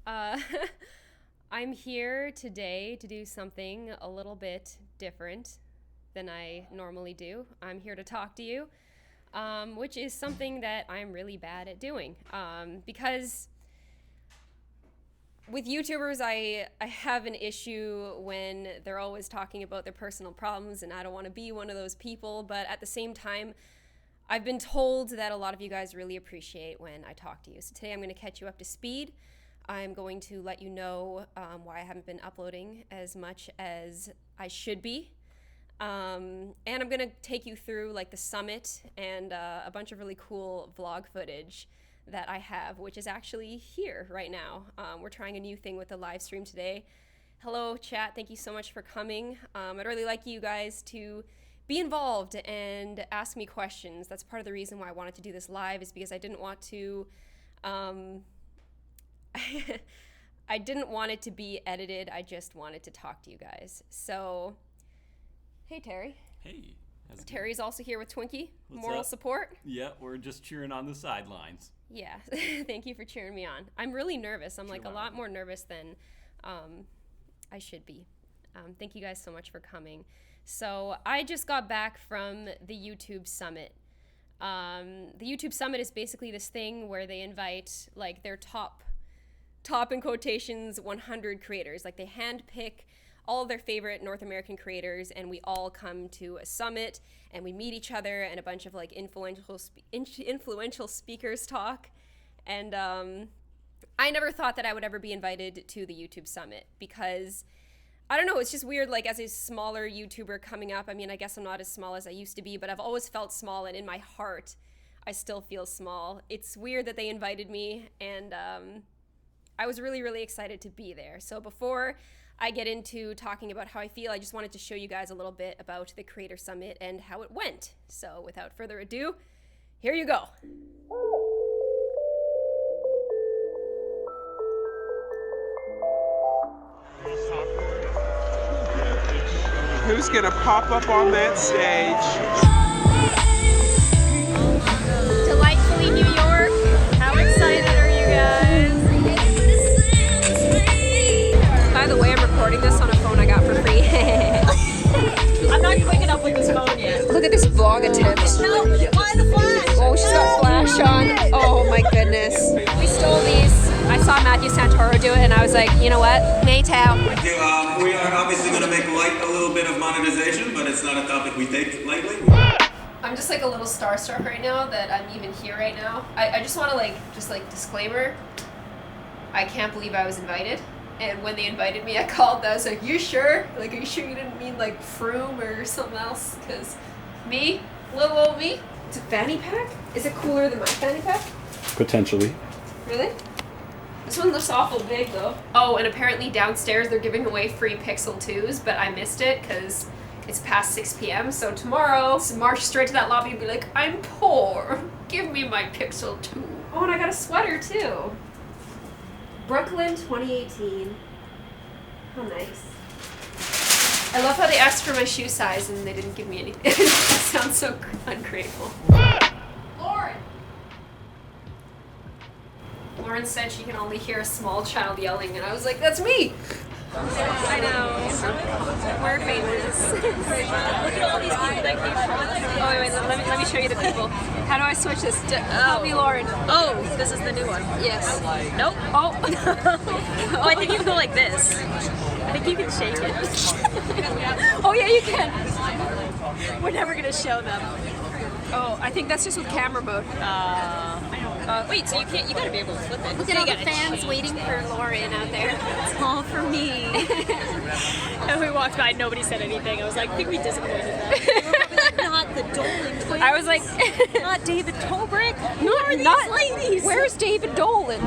I'm here today to do something a little bit different than I normally do. I'm here to talk to you, which is something that I'm really bad at doing. Because with YouTubers, I have an issue when they're always talking about their personal problems, and I don't want to be one of those people, but at the same time, I've been told that a lot of you guys really appreciate when I talk to you. So today I'm going to catch you up to speed. I'm going to let you know why I haven't been uploading as much as I should be. And I'm going to take you through like the summit and a bunch of really cool vlog footage that I have, which is actually here right now. We're trying a new thing with the live stream today. Hello, chat. Thank you so much for coming. I'd really like you guys to be involved and ask me questions. That's part of the reason why I wanted to do this live, is because I didn't want to I didn't want it to be edited. I just wanted to talk to you guys. So, hey, Terry. Hey. Terry's also here with Twinkie. What's Moral up? Support. Yeah, we're just cheering on the sidelines. Yeah, thank you for cheering me on. I'm really nervous. I'm like a lot more nervous than I should be. Thank you guys so much for coming. So I just got back from the YouTube Summit. The YouTube Summit is basically this thing where they invite like their top in quotations 100 creators. Like they handpick all of their favorite North American creators, and we all come to a summit and we meet each other, and a bunch of like influential speakers talk. And I never thought that I would ever be invited to the YouTube Summit, because I don't know, it's just weird, like as a smaller YouTuber coming up. I mean, I guess I'm not as small as I used to be, but I've always felt small, and in my heart I still feel small. It's weird that they invited me, and I was really, really excited to be there. So before I get into talking about how I feel, I just wanted to show you guys a little bit about the Creator Summit and how it went. So without further ado, here you go. Who's gonna pop up on that stage? Delightfully New York. How excited are you guys? By the way, I'm recording this on a phone I got for free. I'm not quick enough with this phone yet. Look at this vlog attempt. No, why the flash? Oh, she's got flash on. Oh my goodness. We stole these. I saw Matthew Santoro do it, and I was like, you know what? Maytown. We are obviously going to make light a little bit of monetization, but it's not a topic we take lightly. I'm just like a little starstruck right now that I'm even here right now. I just want to just disclaimer. I can't believe I was invited. And when they invited me, I called. I was like, "You sure? Like, are you sure you didn't mean like Froome or something else?" Because me, little old me, it's a fanny pack. Is it cooler than my fanny pack? Potentially. Really? This one looks awful big though. Oh, and apparently downstairs they're giving away free Pixel 2s, but I missed it because it's past 6 p.m. So tomorrow, march straight to that lobby and be like, "I'm poor. Give me my Pixel 2." Oh, and I got a sweater too. Brooklyn 2018. How nice. I love how they asked for my shoe size and they didn't give me anything. That sounds so ungrateful. Lauren! Lauren said she can only hear a small child yelling, and I was like, that's me! I know. We're famous. Look at all these people that came from. Oh, wait, let me show you the people. How do I switch this? Help me, Lauren. Oh, this is the new one. Yes. Nope. Oh. Oh, I think you can go like this. I think you can shake it. Oh, yeah, you can. We're never going to show them. Oh, I think that's just with camera mode. Wait, so you can't, you gotta be able to flip it. Look at all the fans waiting for Lauren out there. It's all for me. And we walked by, nobody said anything. I was like, I think we disappointed them. Not the Dolan twins. I was like, not David Dobrik. not ladies. Where's David Dolan?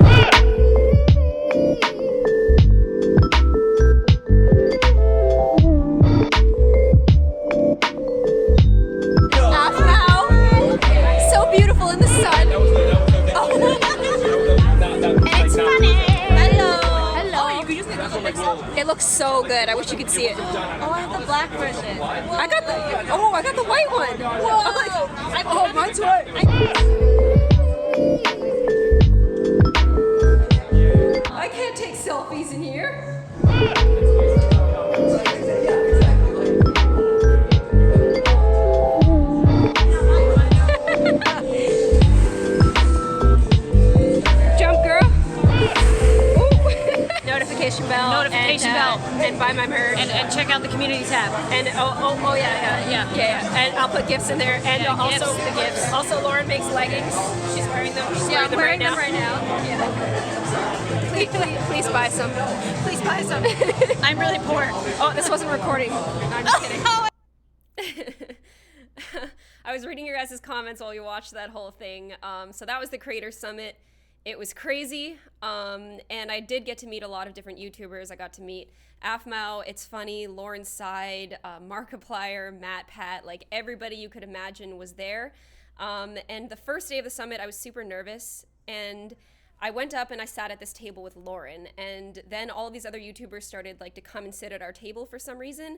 So beautiful in the sun. It's funny. Hello. Hello. It looks so good. I wish you could see it. Oh, I have the black version. I got the white one. Whoa. Oh, mine's white. I can't take notification bell. And buy my merch. And check out the community tab. And yeah. And I'll put gifts in there. And also the gifts. Also, Lauren makes leggings. She's wearing them. I'm wearing them right now. Yeah. Please buy some. Please buy some. I'm really poor. Oh, this wasn't recording. No, I'm just kidding. I was reading your guys' comments while you watched that whole thing. So that was the Creator Summit. It was crazy, and I did get to meet a lot of different YouTubers. I got to meet Afmao, It's Funny, Lauren Side, Markiplier, Matt Pat, like everybody you could imagine was there. And the first day of the summit, I was super nervous, and I went up and I sat at this table with Lauren, and then all of these other YouTubers started like to come and sit at our table for some reason.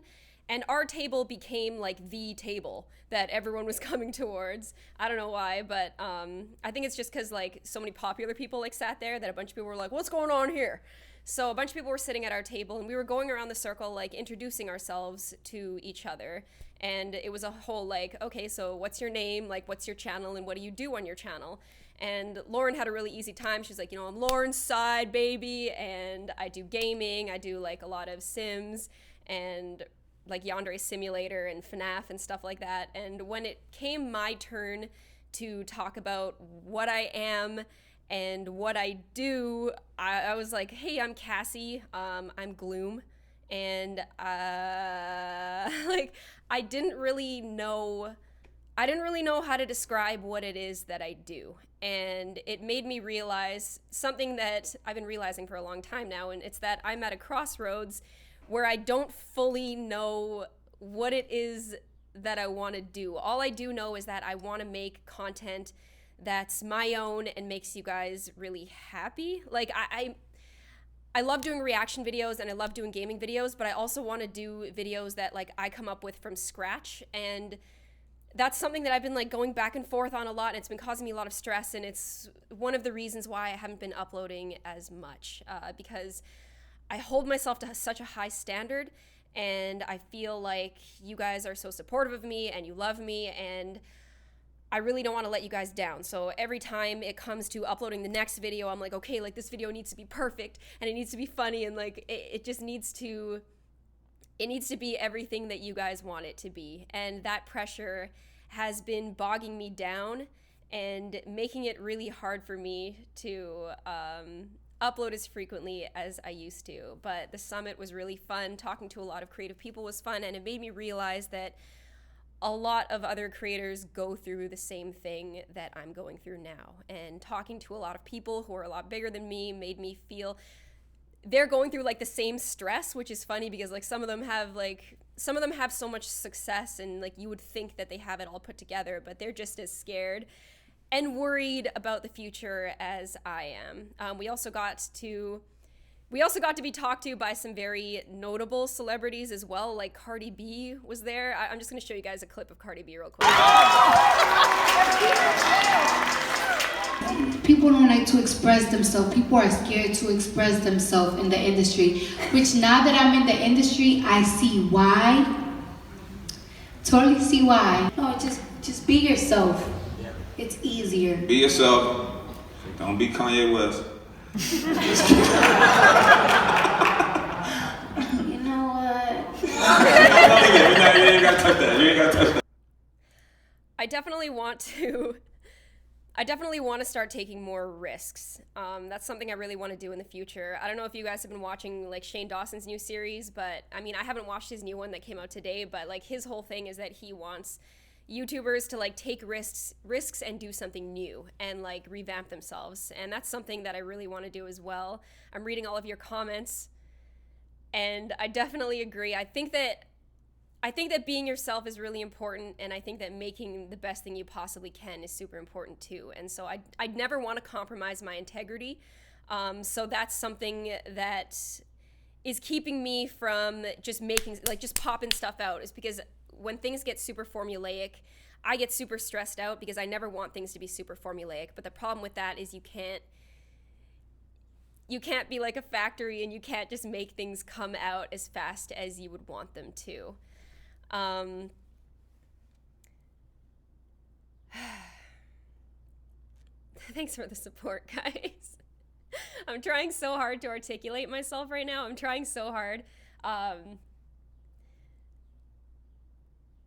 And our table became like the table that everyone was coming towards. I don't know why, but I think it's just because like so many popular people like sat there that a bunch of people were like, what's going on here? So a bunch of people were sitting at our table and we were going around the circle like introducing ourselves to each other. And it was a whole like, okay, so what's your name? Like, what's your channel and what do you do on your channel? And Lauren had a really easy time. She's like, I'm Lauren's Side, baby, and I do gaming. I do like a lot of Sims and like Yandere Simulator and FNAF and stuff like that. And when it came my turn to talk about what I am and what I do, I was like, hey, I'm Kassie, I'm Gloom. And like I didn't really know how to describe what it is that I do. And it made me realize something that I've been realizing for a long time now, and it's that I'm at a crossroads where I don't fully know what it is that I want to do. All I do know is that I want to make content that's my own and makes you guys really happy. Like I love doing reaction videos and I love doing gaming videos, but I also want to do videos that like I come up with from scratch. And that's something that I've been like going back and forth on a lot, and it's been causing me a lot of stress, and it's one of the reasons why I haven't been uploading as much, because I hold myself to such a high standard, and I feel like you guys are so supportive of me and you love me, and I really don't want to let you guys down. So every time it comes to uploading the next video, I'm like, okay, like this video needs to be perfect and it needs to be funny, and like it just needs to be everything that you guys want it to be. And that pressure has been bogging me down and making it really hard for me to upload as frequently as I used to. But the summit was really fun. Talking to a lot of creative people was fun, and it made me realize that a lot of other creators go through the same thing that I'm going through now. And talking to a lot of people who are a lot bigger than me made me feel they're going through like the same stress, which is funny because like some of them have so much success, and like you would think that they have it all put together, but they're just as scared and worried about the future as I am. We also got to be talked to by some very notable celebrities as well. Like Cardi B was there. I'm just going to show you guys a clip of Cardi B real quick. People don't like to express themselves. People are scared to express themselves in the industry, which now that I'm in the industry, I see why. Totally see why. No, just be yourself. It's easier. Be yourself. Don't be Kanye West. You know what? You ain't gotta touch that. I definitely want to start taking more risks. That's something I really want to do in the future. I don't know if you guys have been watching like Shane Dawson's new series, but I mean, I haven't watched his new one that came out today, but like his whole thing is that he wants YouTubers to like take risks and do something new and like revamp themselves. And that's something that I really want to do as well. I'm reading all of your comments and I definitely agree. I think that being yourself is really important, and I think that making the best thing you possibly can is super important too. And so I'd never want to compromise my integrity. So that's something that is keeping me from just popping stuff out, is because when things get super formulaic, I get super stressed out because I never want things to be super formulaic. But the problem with that is you can't be like a factory, and you can't just make things come out as fast as you would want them to. Thanks for the support, guys. I'm trying so hard to articulate myself right now. I'm trying so hard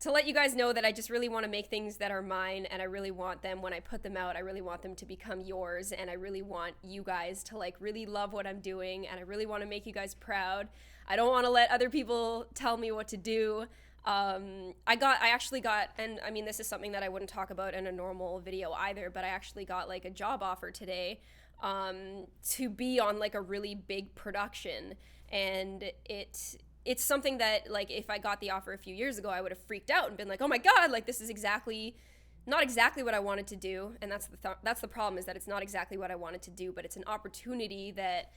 to let you guys know that I just really want to make things that are mine, and I really want them, when I put them out, I really want them to become yours, and I really want you guys to like really love what I'm doing, and I really want to make you guys proud. I don't want to let other people tell me what to do. I actually got, and I mean, this is something that I wouldn't talk about in a normal video either, but I actually got like a job offer today to be on like a really big production, and it's something that, like, if I got the offer a few years ago, I would have freaked out and been like, oh my God, like, this is not exactly what I wanted to do. And that's the problem, is that it's not exactly what I wanted to do, but it's an opportunity that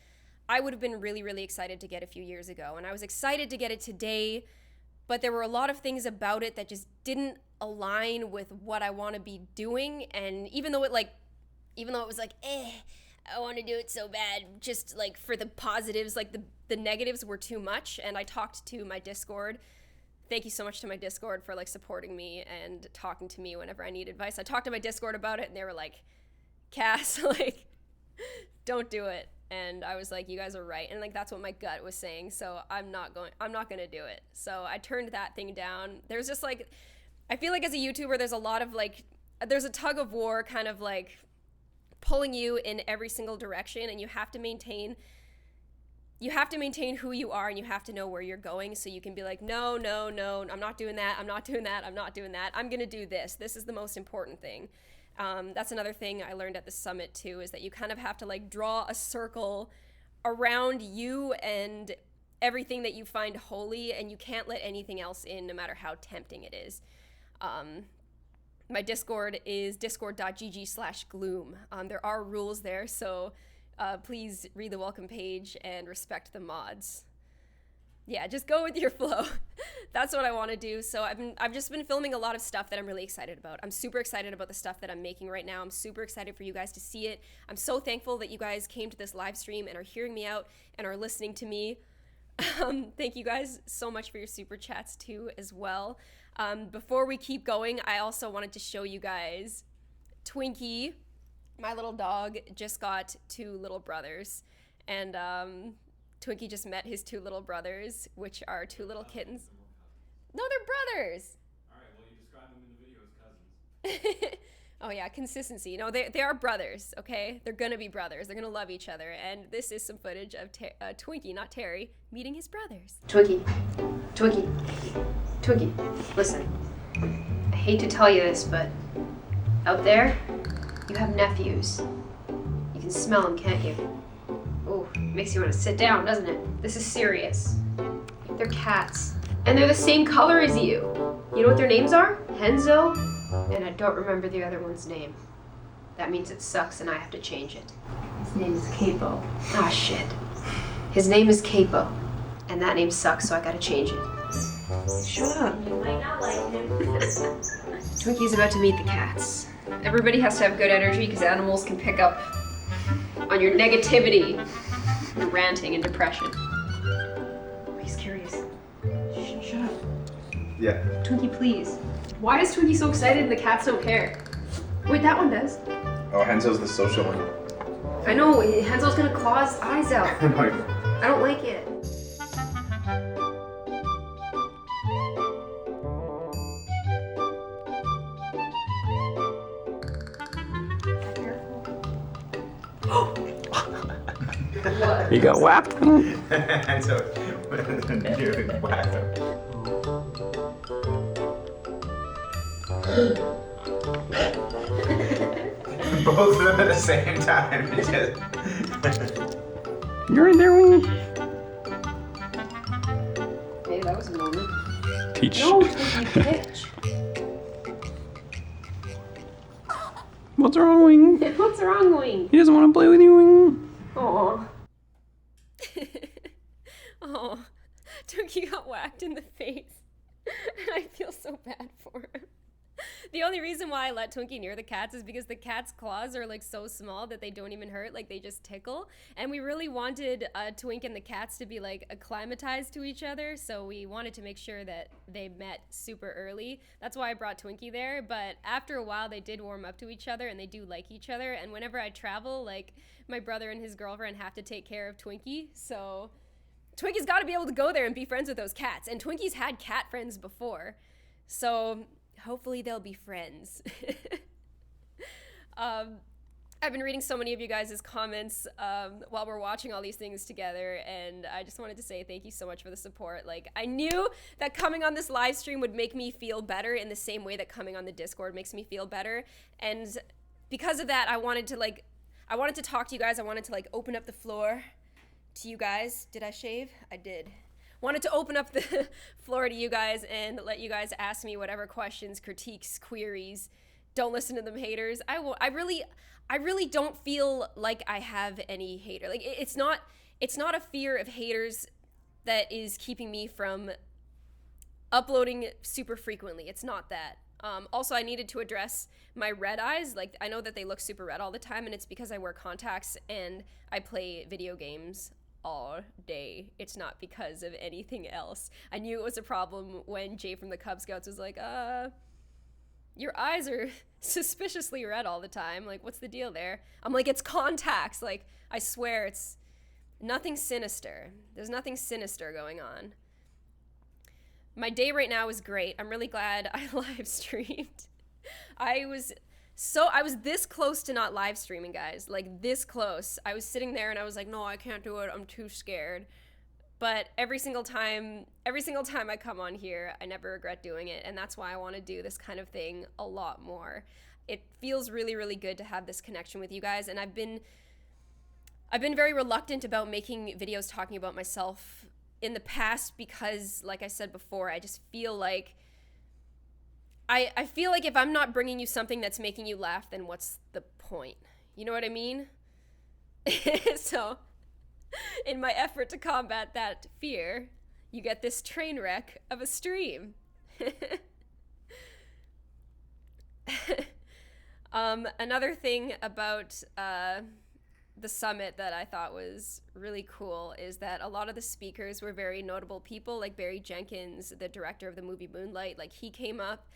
I would have been really, really excited to get a few years ago. And I was excited to get it today, but there were a lot of things about it that just didn't align with what I want to be doing. And even though it was like, I want to do it so bad, just like for the positives, like the negatives were too much. And I talked to my Discord. Thank you so much to my Discord for like supporting me and talking to me whenever I need advice. I talked to my Discord about it, and they were like, Cass, like, don't do it. And I was like, you guys are right. And like, that's what my gut was saying. So I'm not going to do it. So I turned that thing down. There's just like, I feel like as a YouTuber, there's a lot of like, there's a tug of war kind of like pulling you in every single direction, and you have to maintain who you are, and you have to know where you're going, so you can be like, no, I'm not doing that, I'm not doing that, I'm gonna do this is the most important thing. That's another thing I learned at the summit too, is that you kind of have to like draw a circle around you and everything that you find holy, and you can't let anything else in, no matter how tempting it is. My Discord is discord.gg/gloom. There are rules there, so please read the welcome page and respect the mods. Yeah, just go with your flow. That's what I want to do. So I've just been filming a lot of stuff that I'm really excited about. I'm super excited about the stuff that I'm making right now. I'm super excited for you guys to see it. I'm so thankful that you guys came to this live stream and are hearing me out and are listening to me. Thank you guys so much for your super chats too as well. Before we keep going, I also wanted to show you guys Twinkie, my little dog, just got 2 little brothers, and Twinkie just met his 2 little brothers, which are 2 little kittens. No, they're brothers. All right, well, you described them in the video as cousins. Oh yeah, consistency. No, they are brothers, okay? They're gonna be brothers. They're gonna love each other, and this is some footage of Twinkie, not Terry, meeting his brothers. Twinkie, listen. I hate to tell you this, but out there, you have nephews. You can smell them, can't you? Oh, makes you want to sit down, doesn't it? This is serious. They're cats, and they're the same color as you. You know what their names are? Henzo, and I don't remember the other one's name. That means it sucks and I have to change it. His name is Capo. Ah, shit. His name is Capo, and that name sucks, so I gotta change it. Shut up. You might not like him. Twinkie's about to meet the cats. Everybody has to have good energy because animals can pick up on your negativity, and ranting, and depression. He's curious. Shut up. Yeah. Twinkie, please. Why is Twinkie so excited and the cats don't care? Wait, that one does. Oh, Henzo's the social one. I know, Henzo's gonna claw his eyes out. I don't like it. You got whacked? Henzo nearly whacked him. Both of them at the same time. You're in there, Wingy. Hey, that was a moment. Teach. No, Twinkie, bitch. What's wrong, Wing? What's wrong, Wing? He doesn't want to play with you, Wing. Aw. Oh, Twinkie got whacked in the face. And I feel so bad for him. The only reason why I let Twinkie near the cats is because the cat's claws are like so small that they don't even hurt, like they just tickle. And we really wanted Twink and the cats to be like acclimatized to each other, so we wanted to make sure that they met super early. That's why I brought Twinkie there, but after a while they did warm up to each other and they do like each other. And whenever I travel, like my brother and his girlfriend have to take care of Twinkie, so Twinkie's got to be able to go there and be friends with those cats. And Twinkie's had cat friends before, so hopefully they'll be friends. I've been reading so many of you guys' comments while we're watching all these things together, and I just wanted to say thank you so much for the support. Like, I knew that coming on this live stream would make me feel better in the same way that coming on the Discord makes me feel better. And because of that, I wanted to talk to you guys. I wanted to like open up the floor to you guys. Did I shave? I did. Wanted to open up the floor to you guys and let you guys ask me whatever questions, critiques, queries. Don't listen to them haters. I really don't feel like I have any hater. Like it's not a fear of haters that is keeping me from uploading super frequently. It's not that. Also, I needed to address my red eyes. Like, I know that they look super red all the time, and it's because I wear contacts and I play video games all day. It's not because of anything else. I knew it was a problem when Jay from the Cub Scouts was like, your eyes are suspiciously red all the time. Like, what's the deal there? I'm like, it's contacts. Like, I swear it's nothing sinister. There's nothing sinister going on. My day right now is great. I'm really glad I live streamed. I was this close to not live streaming, guys. Like, this close. I was sitting there and I was like, no, I can't do it. I'm too scared. But every single time I come on here, I never regret doing it. And that's why I want to do this kind of thing a lot more. It feels really, really good to have this connection with you guys. And I've been very reluctant about making videos talking about myself in the past because, like I said before, I just feel like I feel like if I'm not bringing you something that's making you laugh, then what's the point? You know what I mean? So, in my effort to combat that fear, you get this train wreck of a stream. Another thing about the summit that I thought was really cool is that a lot of the speakers were very notable people, like Barry Jenkins, the director of the movie Moonlight. Like, he came up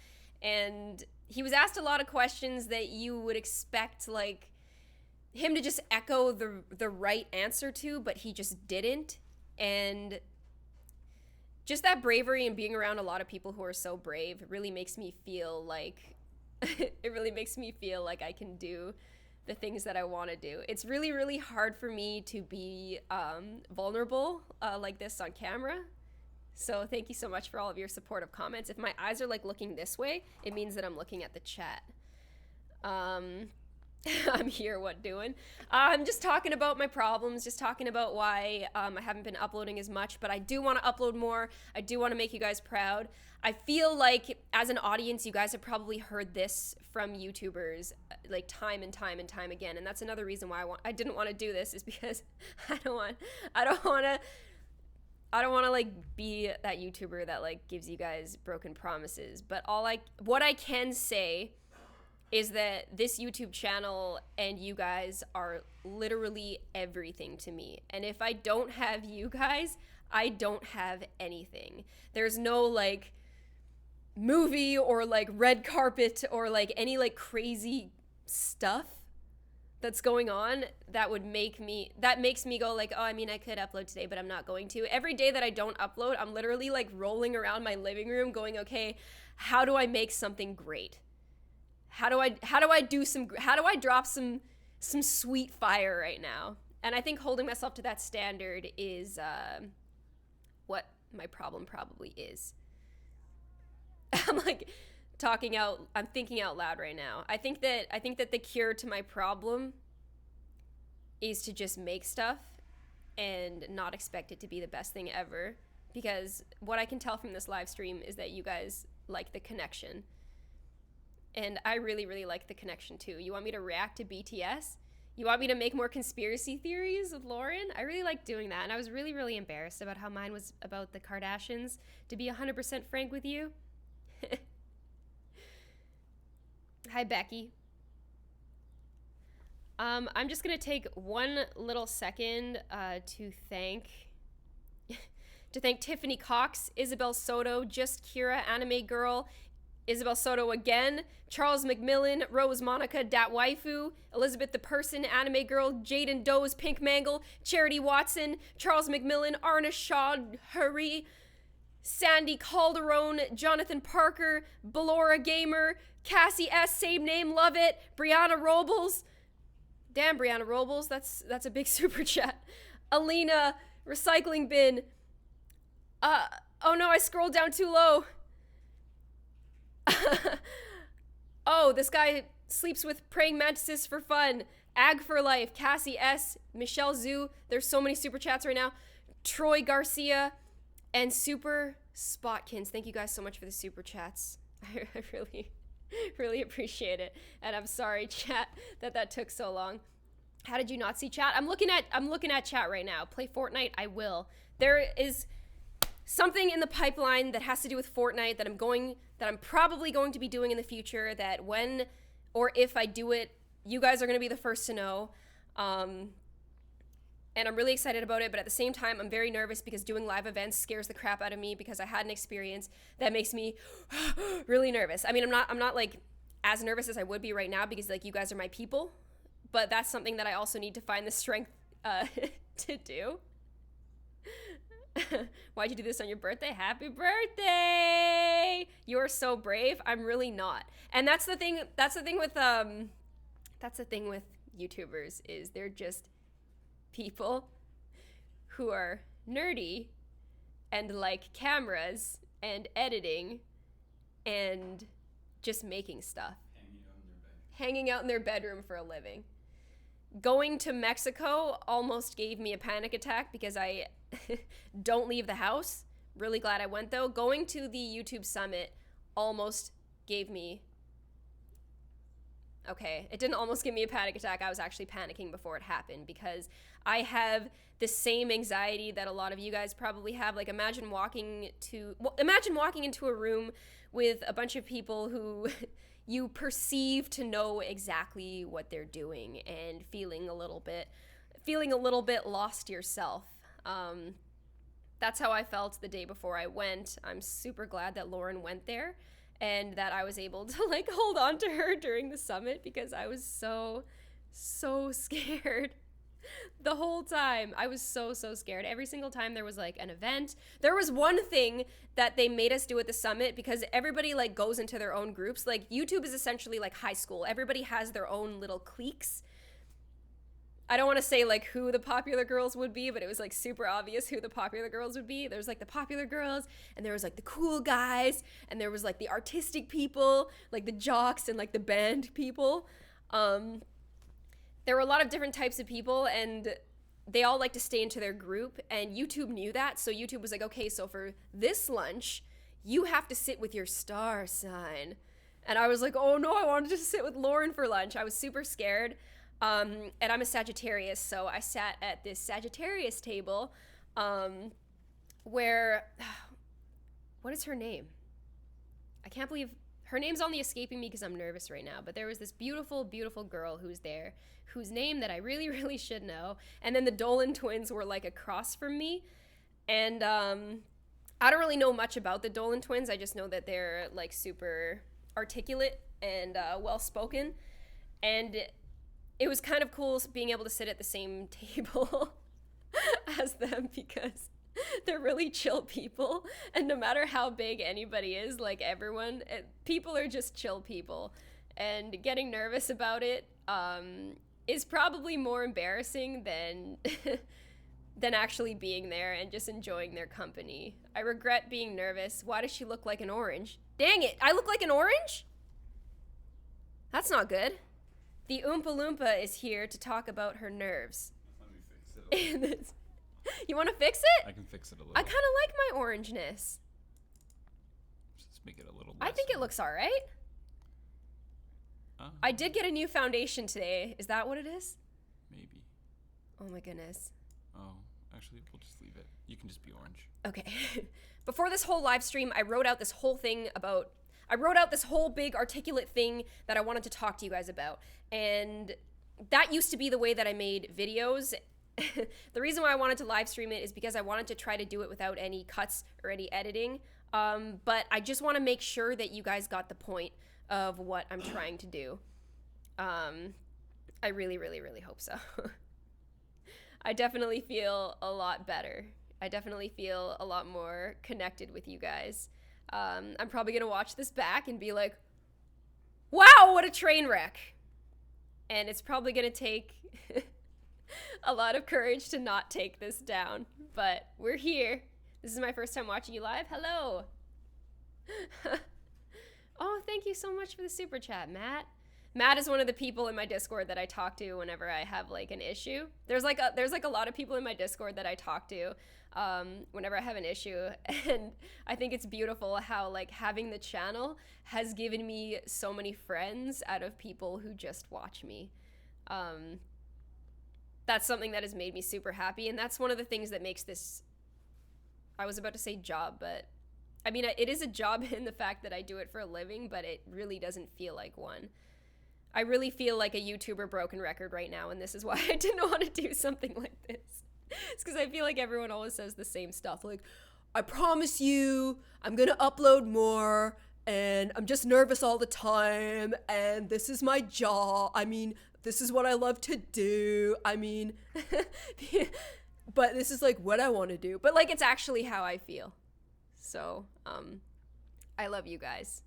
and he was asked a lot of questions that you would expect, like, him to just echo the right answer to, but he just didn't. And just that bravery and being around a lot of people who are so brave really makes me feel like it really makes me feel like I can do the things that I want to do. It's really, really hard for me to be vulnerable like this on camera. So thank you so much for all of your supportive comments. If my eyes are like looking this way, it means that I'm looking at the chat. I'm here, what doing? I'm just talking about my problems, just talking about why I haven't been uploading as much, but I do want to upload more. I do want to make you guys proud. I feel like as an audience, you guys have probably heard this from YouTubers like time and time and time again, and that's another reason why I didn't want to do this, is because I don't want to like be that YouTuber that like gives you guys broken promises. But what I can say is that this YouTube channel and you guys are literally everything to me. And if I don't have you guys, I don't have anything. There's no like movie or like red carpet or like any like crazy stuff that's going on that makes me go like, oh, I mean, I could upload today, but I'm not going to. Every day that I don't upload, I'm literally like rolling around my living room going, okay, how do I make something great? How do I drop some sweet fire right now? And I think holding myself to that standard is what my problem probably is. I'm thinking out loud right now. I think that the cure to my problem is to just make stuff and not expect it to be the best thing ever, because what I can tell from this live stream is that you guys like the connection. And I really, really like the connection too. You want me to react to BTS? You want me to make more conspiracy theories with Lauren? I really like doing that. And I was really, really embarrassed about how mine was about the Kardashians, to be 100% frank with you. Hi, Becky. I'm just gonna take one little second to thank Tiffany Cox, Isabel Soto, Just Kira, Anime Girl, Isabel Soto again, Charles McMillan, Rose Monica, Dat Waifu, Elizabeth the Person, Anime Girl, Jaden Doe's Pink Mangle, Charity Watson, Charles McMillan, Arna Shaw, Hurry, Sandy Calderon, Jonathan Parker, Ballora Gamer, Cassie S, same name, love it, Brianna Robles. Damn, Brianna Robles, that's a big super chat. Alina, Recycling Bin. Oh no, I scrolled down too low. Oh, this guy sleeps with praying mantises for fun. Ag for Life, Cassie S, Michelle Zhu. There's so many super chats right now. Troy Garcia and Super Spotkins. Thank you guys so much for the super chats. I really appreciate it. And I'm sorry, chat, that took so long. How did you not see chat? I'm looking at chat right now. Play Fortnite, I will. There is something in the pipeline that has to do with Fortnite that I'm probably going to be doing in the future, that when or if I do it, you guys are going to be the first to know. And I'm really excited about it, but at the same time, I'm very nervous because doing live events scares the crap out of me because I had an experience that makes me really nervous. I mean, I'm not like as nervous as I would be right now because like you guys are my people, but that's something that I also need to find the strength to do. Why'd you do this on your birthday? Happy birthday! You're so brave. I'm really not. And that's the thing with YouTubers is they're just people who are nerdy and like cameras and editing and just making stuff. Hanging out in their bedroom for a living. Going to Mexico almost gave me a panic attack because I don't leave the house. Really glad I went though. Going to the YouTube summit almost gave me... Okay, it didn't almost give me a panic attack. I was actually panicking before it happened because I have the same anxiety that a lot of you guys probably have. Like imagine walking into a room with a bunch of people who you perceive to know exactly what they're doing and feeling a little bit lost yourself. That's how I felt the day before I went. I'm super glad that Lauren went there and that I was able to like hold on to her during the summit because I was so scared the whole time. I was so scared. Every single time there was like an event. There was one thing that they made us do at the summit because everybody like goes into their own groups. Like YouTube is essentially like high school. Everybody has their own little cliques. I don't want to say like who the popular girls would be, but it was like super obvious who the popular girls would be. There's like the popular girls and there was like the cool guys and there was like the artistic people, like the jocks and like the band people. There were a lot of different types of people and they all like to stay into their group and YouTube knew that. So YouTube was like, okay, so for this lunch, you have to sit with your star sign. And I was like, oh no, I wanted to sit with Lauren for lunch. I was super scared. And I'm a Sagittarius, so I sat at this Sagittarius table, where, what is her name? I can't believe, her name's only escaping me because I'm nervous right now, but there was this beautiful, beautiful girl who's there, whose name that I really should know, and then the Dolan twins were like across from me, and, I don't really know much about the Dolan twins, I just know that they're like super articulate and, well-spoken, and it was kind of cool being able to sit at the same table as them because they're really chill people. And no matter how big anybody is, like everyone, people are just chill people. And getting nervous about it is probably more embarrassing than than actually being there and just enjoying their company. I regret being nervous. Why does she look like an orange? Dang it, I look like an orange? That's not good. The Oompa Loompa is here to talk about her nerves. Let me fix it. You want to fix it? I can fix it a little. I kind of like my orangeness. Just make it a little. I think it looks all right. I did get a new foundation today. Is that what it is? Maybe. Oh my goodness. Oh, actually, we'll just leave it. You can just be orange. Okay. Before this whole live stream, I wrote out this whole thing about... I wrote out this whole big articulate thing that I wanted to talk to you guys about. And that used to be the way that I made videos. The reason why I wanted to live stream it is because I wanted to try to do it without any cuts or any editing. But I just want to make sure that you guys got the point of what I'm trying to do. I really, really, really hope so. I definitely feel a lot better. I definitely feel a lot more connected with you guys. I'm probably going to watch this back and be like, wow, what a train wreck. And it's probably going to take a lot of courage to not take this down. But we're here. This is my first time watching you live. Hello. Oh, thank you so much for the super chat, Matt. Matt is one of the people in my Discord that I talk to whenever I have like an issue. There's like a lot of people in my Discord that I talk to whenever I have an issue, and I think it's beautiful how like having the channel has given me so many friends out of people who just watch me. That's something that has made me super happy, and that's one of the things that makes this, I was about to say job, but I mean it is a job in the fact that I do it for a living, but it really doesn't feel like one. I really feel like a YouTuber broken record right now, and this is why I didn't want to do something like this. It's because I feel like everyone always says the same stuff, like, I promise you, I'm gonna upload more, and I'm just nervous all the time, and this is my job, I mean, this is what I love to do, I mean, but this is like what I want to do, but like it's actually how I feel. So, I love you guys.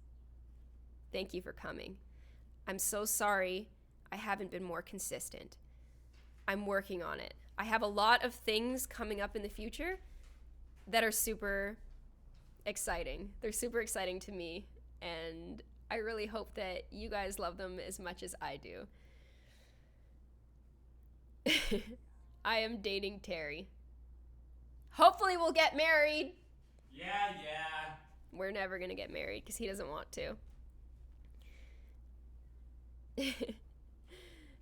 Thank you for coming. I'm so sorry I haven't been more consistent. I'm working on it. I have a lot of things coming up in the future that are super exciting. They're super exciting to me, and I really hope that you guys love them as much as I do. I am dating Terry. Hopefully we'll get married. Yeah. We're never gonna get married because he doesn't want to.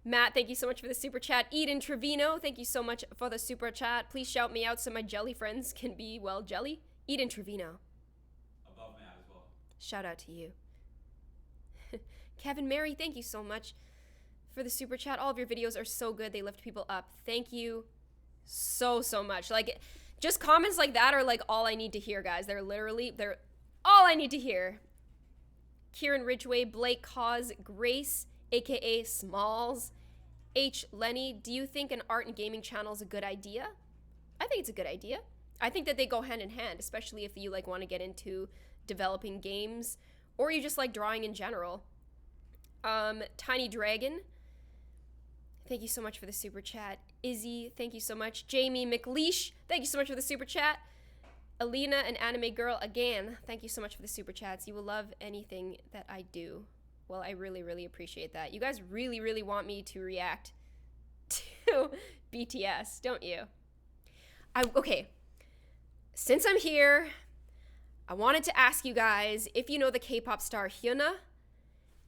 Matt, thank you so much for the super chat. Eden Trevino, thank you so much for the super chat. Please shout me out so my jelly friends can be, well, jelly. Eden Trevino. Above Matt as well. Shout out to you. Kevin Mary, thank you so much for the super chat. All of your videos are so good. They lift people up. Thank you so much. Like, just comments like that are like all I need to hear, guys. They're all I need to hear. Kieran Ridgway, Blake Cause, Grace, aka Smalls, H. Lenny, do you think an art and gaming channel is a good idea? I think it's a good idea. I think that they go hand in hand, especially if you like want to get into developing games or you just like drawing in general. Tiny Dragon, thank you so much for the super chat. Izzy, thank you so much. Jamie McLeish, thank you so much for the super chat. Alina, an anime girl, again, thank you so much for the super chats. You will love anything that I do. Well, I really, really appreciate that. You guys really, really want me to react to BTS, don't you? Okay, since I'm here, I wanted to ask you guys if you know the K-pop star Hyuna,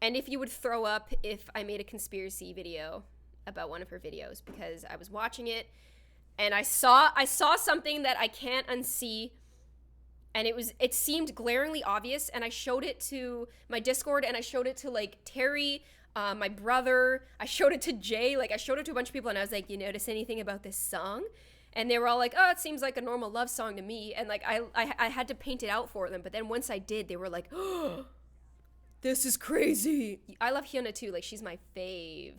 and if you would throw up if I made a conspiracy video about one of her videos, because I was watching it, and I saw something that I can't unsee, and it seemed glaringly obvious, and I showed it to my Discord, and I showed it to like Terry, my brother, I showed it to Jay, like I showed it to a bunch of people, and I was like, you notice anything about this song? And they were all like, oh, it seems like a normal love song to me, and like I had to paint it out for them, but then once I did, they were like, oh, this is crazy. I love Hyuna too, like she's my fave.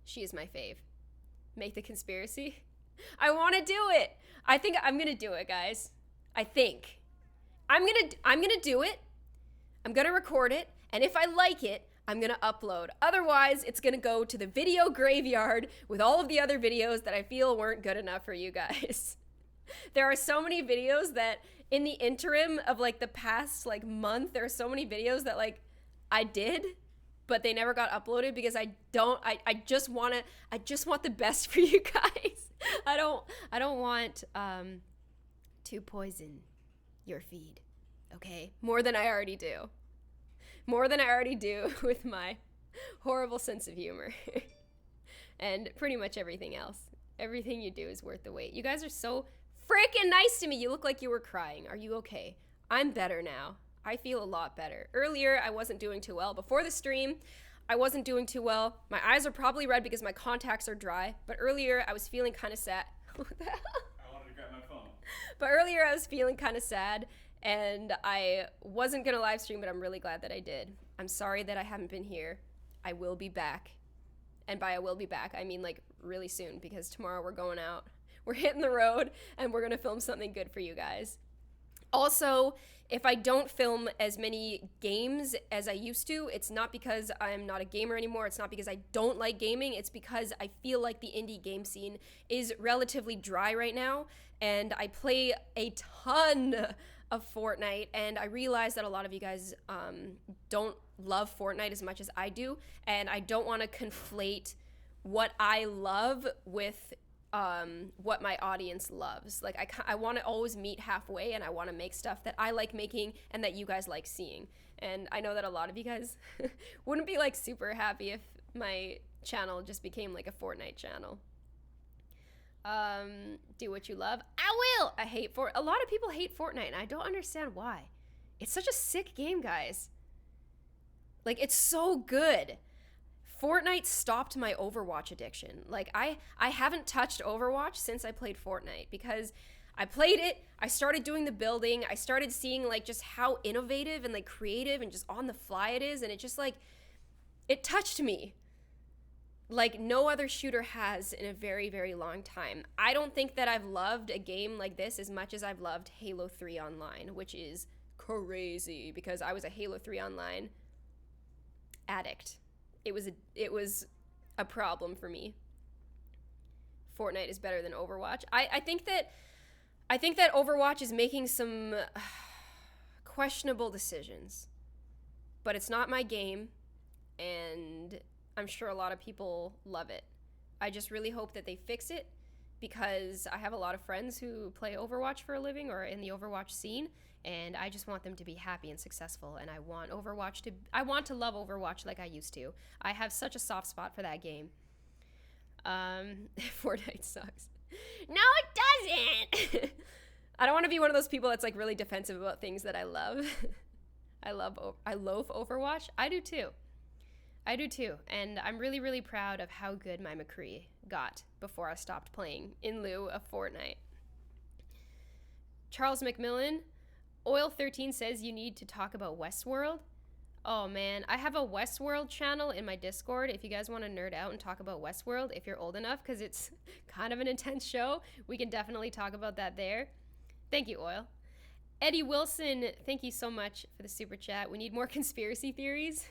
She is my fave. Make the conspiracy? I want to do it. I think I'm gonna do it, guys. I think. I'm gonna do it. I'm gonna record it, and if I like it, I'm gonna upload. Otherwise, it's gonna go to the video graveyard with all of the other videos that I feel weren't good enough for you guys. There are so many videos that in the interim of like the past like month, there are so many videos that like I did, but they never got uploaded because I just want the best for you guys. I don't want to poison your feed, okay? More than I already do. More than I already do with my horrible sense of humor. And pretty much everything else. Everything you do is worth the wait. You guys are so freaking nice to me. You look like you were crying. Are you okay? I'm better now. I feel a lot better. Earlier, I wasn't doing too well. Before the stream, I wasn't doing too well. My eyes are probably red because my contacts are dry. But earlier, I was feeling kind of sad. What the hell? I wanted to grab my phone. But earlier, I was feeling kind of sad. And I wasn't going to live stream, but I'm really glad that I did. I'm sorry that I haven't been here. I will be back. And by I will be back, I mean like really soon, because tomorrow we're going out. We're hitting the road, and we're going to film something good for you guys. Also, if I don't film as many games as I used to, it's not because I'm not a gamer anymore. It's not because I don't like gaming. It's because I feel like the indie game scene is relatively dry right now, and I play a ton of Fortnite, and I realize that a lot of you guys don't love Fortnite as much as I do, and I don't want to conflate what I love with what my audience loves. Like, I want to always meet halfway, and I want to make stuff that I like making and that you guys like seeing. And I know that a lot of you guys wouldn't be like super happy if my channel just became like a Fortnite channel. Do what you love. I will. A lot of people hate Fortnite, and I don't understand why. It's such a sick game, guys. Like, it's so good. Fortnite stopped my Overwatch addiction. Like, I haven't touched Overwatch since I played Fortnite, because I played it, I started doing the building, I started seeing like just how innovative and like creative and just on the fly it is, and it just like, it touched me like no other shooter has in a very, very long time. I don't think that I've loved a game like this as much as I've loved Halo 3 Online, which is crazy because I was a Halo 3 Online addict. It was a problem for me. Fortnite is better than Overwatch. I think that Overwatch is making some questionable decisions, but it's not my game, and I'm sure a lot of people love it. I just really hope that they fix it, because I have a lot of friends who play Overwatch for a living or in the Overwatch scene, and I just want them to be happy and successful, and I want to love Overwatch like I used to. I have such a soft spot for that game. Fortnite sucks. No, it doesn't. I don't want to be one of those people that's like really defensive about things that I love. I loathe Overwatch. I do too, and I'm really, really proud of how good my McCree got before I stopped playing in lieu of Fortnite. Charles McMillan, Oil13 says you need to talk about Westworld. Oh man, I have a Westworld channel in my Discord if you guys want to nerd out and talk about Westworld, if you're old enough, because it's kind of an intense show. We can definitely talk about that there. Thank you, Oil. Eddie Wilson, thank you so much for the super chat. We need more conspiracy theories.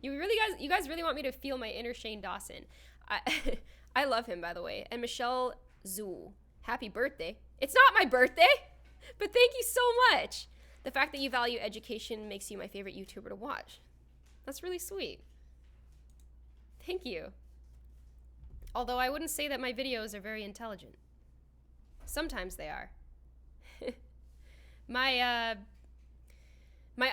You guys really want me to feel my inner Shane Dawson. I love him, by the way. And Michelle Zool, happy birthday. It's not my birthday, but thank you so much. The fact that you value education makes you my favorite YouTuber to watch. That's really sweet. Thank you. Although I wouldn't say that my videos are very intelligent. Sometimes they are. My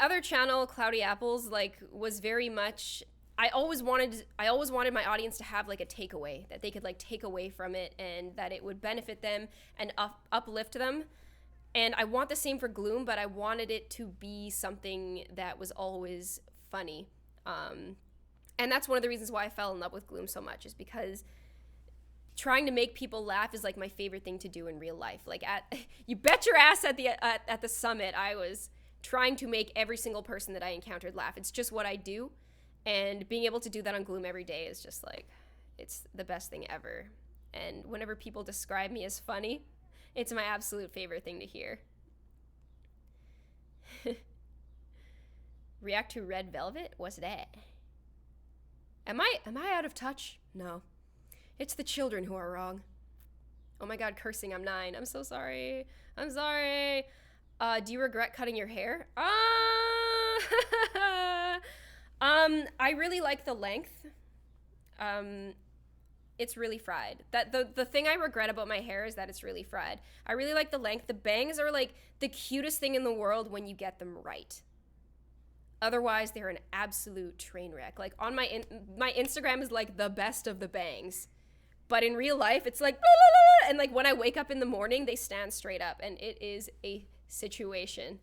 other channel, Cloudy Apples, like was very much, I always wanted my audience to have like a takeaway that they could like take away from it and that it would benefit them and uplift them. And I want the same for Gloom, but I wanted it to be something that was always funny. And that's one of the reasons why I fell in love with Gloom so much, is because trying to make people laugh is like my favorite thing to do in real life. Like you bet your ass at the summit, I was trying to make every single person that I encountered laugh. It's just what I do. And being able to do that on Gloom every day is just like, it's the best thing ever. And whenever people describe me as funny, it's my absolute favorite thing to hear. React to Red Velvet? What's that? Am I out of touch? No. It's the children who are wrong. Oh my god, cursing, I'm 9. I'm so sorry. I'm sorry. Do you regret cutting your hair? I really like the length. It's really fried. The thing I regret about my hair is that it's really fried. I really like the length. The bangs are like the cutest thing in the world when you get them right. Otherwise, they're an absolute train wreck. Like on my Instagram is like the best of the bangs. But in real life, it's like, blah, blah, blah, and like when I wake up in the morning, they stand straight up, and it is a situation.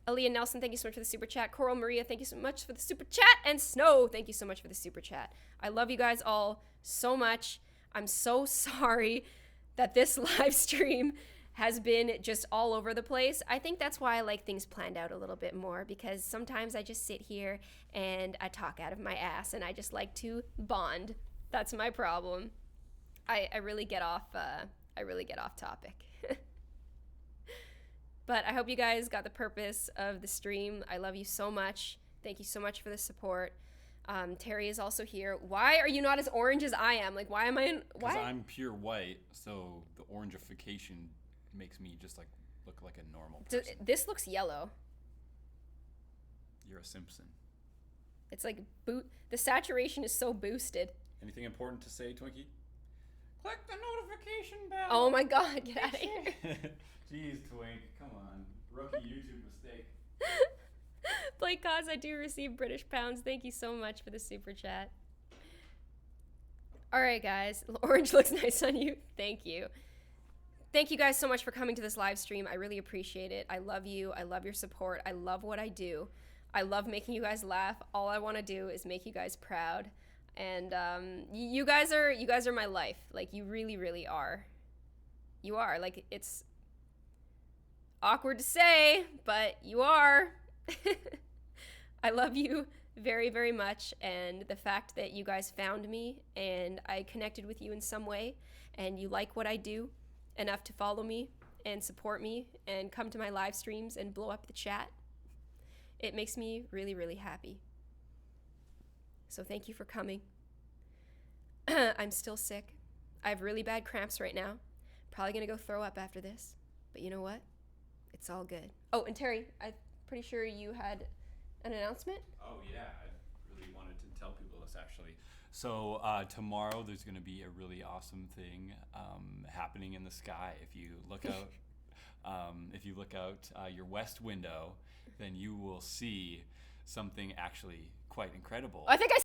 Aaliyah Nelson, thank you so much for the super chat. Coral Maria, thank you so much for the super chat. And Snow, thank you so much for the super chat. I love you guys all so much. I'm so sorry that this live stream has been just all over the place. I think that's why I like things planned out a little bit more, because sometimes I just sit here and I talk out of my ass and I just like to bond. That's my problem. I really get off topic. But I hope you guys got the purpose of the stream. I love you so much. Thank you so much for the support. Terry is also here. Why are you not as orange as I am? Like, why am I Because I'm pure white, so the orangification makes me just like look like a normal person. This looks yellow. You're a Simpson. It's like the saturation is so boosted. Anything important to say, Twinkie? Click the notification bell. Oh my god, get out of here. Jeez, Twink, come on. Rookie YouTube mistake. Blake Cause, I do receive British pounds. Thank you so much for the super chat. All right, guys. Orange looks nice on you. Thank you. Thank you guys so much for coming to this live stream. I really appreciate it. I love you. I love your support. I love what I do. I love making you guys laugh. All I want to do is make you guys proud. And you guys are my life. Like, you really, really are. You are. Like, it's awkward to say, but you are. I love you very, very much. And the fact that you guys found me and I connected with you in some way and you like what I do enough to follow me and support me and come to my live streams and blow up the chat, it makes me really, really happy. So thank you for coming. I'm still sick. I have really bad cramps right now. Probably gonna go throw up after this. But you know what? It's all good. Oh, and Terry, I'm pretty sure you had an announcement? Oh yeah, I really wanted to tell people this actually. So tomorrow there's going to be a really awesome thing happening in the sky. If you look out, your west window, then you will see something actually quite incredible. I think I